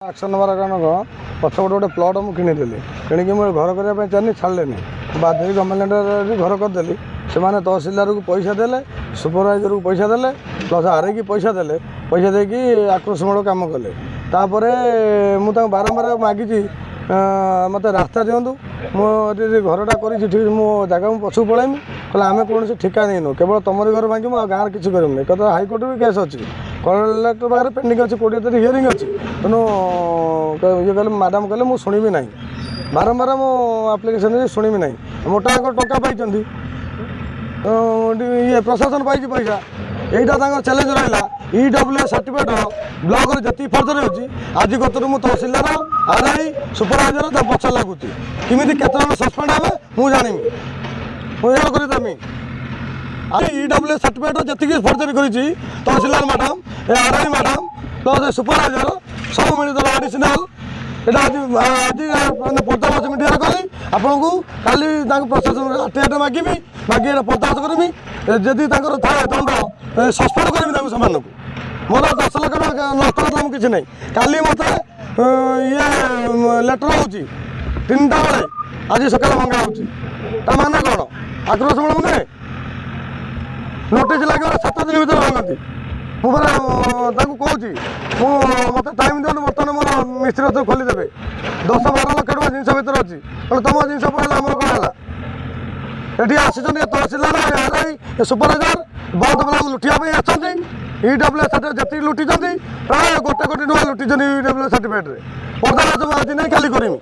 Action ନେବାର କାରଣ କ'ଣ ପଛପଟେ ଗୋଟେ ପ୍ଲଟ୍ ମୁଁ କିଣିଦେଲି କିଣିକି ମୁଁ ଘର କରିବା ପାଇଁ ଚାହିଁନି ଛାଡ଼ିଲେନି ବାଧ୍ୟ ହେଇକି ଗଭର୍ଣ୍ଣମେଣ୍ଟରେ ଘର କରିଦେଲି। ସେମାନେ ତହସିଲଦାରକୁ ପଇସା ଦେଲେ, ସୁପରଭାଇଜରକୁ ପଇସା ଦେଲେ, ପ୍ଲସ୍ ଆରଆଇକି ପଇସା ଦେଲେ, ପଇସା ଦେଇକି ଆକ୍ରୋଶମୂଳକ କାମ କଲେ। ତାପରେ ମୁଁ ତାଙ୍କୁ ବାରମ୍ବାର ମାଗିଛି ମୋତେ ରାସ୍ତା ଦିଅନ୍ତୁ, ମୁଁ ଏଠି ଘରଟା କରିଛି ଠିକ୍ ମୋ ଜାଗା ମୁଁ ପଛକୁ ପଳାଇମି। କହିଲେ ଆମେ କୌଣସି ଠିକା ନେଇନୁ, କେବଳ ତମରି ଘର ଭାଙ୍ଗିବୁ, ଆଉ ଗାଁରେ କିଛି କରିବୁନି। କଥା ହାଇକୋର୍ଟ ବି କେସ୍ ଅଛି, କଲେକ୍ଟର ପାଖରେ ପେଣ୍ଡିଂ ଅଛି, 20 ତାରିଖ ହିୟରିଂ ଅଛି। ତେଣୁ ଇଏ କହିଲେ ମ୍ୟାଡ଼ାମ୍ କହିଲେ ମୁଁ ଶୁଣିବି ନାହିଁ, ବାରମ୍ବାର ମୁଁ ଆପ୍ଲିକେସନ୍ ଶୁଣିବି ନାହିଁ। ମୋଟାଙ୍କ ଟଙ୍କା ପାଇଛନ୍ତି, ଇଏ ପ୍ରଶାସନ ପାଇଛି ପଇସା, এইটা তাঁর চ্যালেঞ্জ রহলা। ইডব্ল্যু সার্টিফিকেট ব্লকরে যেত ফর্জরি হচ্ছে আজ কতর মু তহসিলদার আরআই সুপরভাইজর তা পছ লাগুছি কেমিতি কেতে জন সসপেন্ড হবে মু জানিমি মু এ করে দেমি। আর ইডব্ল্যু সার্টিফিকেট যেতিকি ফর্জরি করেছি তহসিলদার madam RI madam plus supervisor সব মিলিদেব অডিশনাল। এটা আজ পর্দাফাশ মিডিয়া কলি আপনার কালি প্রশাসন আরটিআই মাগিবি মাগি এটা পর্দাফাশ করবি যদি তাঁর থাকে দণ্ড সসপেন্ড করবি তাকে সেମାନଙ୍କୁ। ମୋର 10 ଲକ୍ଷ ଟଙ୍କା ନଷ୍ଟ ହେଲା ମୁଁ କିଛି ନାହିଁ। କାଲି ମୋତେ ଇଏ ଲେଟର ହେଉଛି 3ଟା ବେଳେ, ଆଜି ସକାଳେ ଭଙ୍ଗା ହେଉଛି। ତା ମାନେ କ'ଣ ଆକ୍ରୋଶମୂଳକ ନୁହେଁ? ନୋଟିସ୍ ଲାଗିବ 7 ଦିନ ଭିତରେ ଭାଙ୍ଗନ୍ତି। ମୁଁ ପରା ତାଙ୍କୁ କହୁଛି ମୋତେ ଟାଇମ୍ ଦିଅନ୍ତୁ, ବର୍ତ୍ତମାନ ମୋର ମିସ୍ତ୍ରୀ ହାତ ଖୋଲିଦେବେ। 10-12 ଲକ୍ଷ ଟଙ୍କା ଜିନିଷ ଭିତରେ ଅଛି, କହିଲେ ତୁମ ଜିନିଷ ପଡ଼ିଲା ଆମର କ'ଣ ହେଲା? ଏଠି ଆସିଛନ୍ତି ତହସିଲଦାର ଆରଆଇ ସୁପରଭାଇଜର ବନ୍ଦ ବେଲାକୁ ଲୁଟିବା ପାଇଁ ଆସିଛନ୍ତି। ଇଡବ୍ଲ୍ୟୁ ସାର୍ଟିଫିକେଟ୍ ଯେତିକି ଲୁଟିଛନ୍ତି ପ୍ରାୟ 1 କୋଟି ଟଙ୍କା ଲୁଟିଛନ୍ତି ଇଡବ୍ଲ୍ୟୁ ସାର୍ଟିଫିକେଟ୍ରେ। ପର୍ଦାଫାଶ ଆଜି ନାହିଁ କାଲି କରିମି।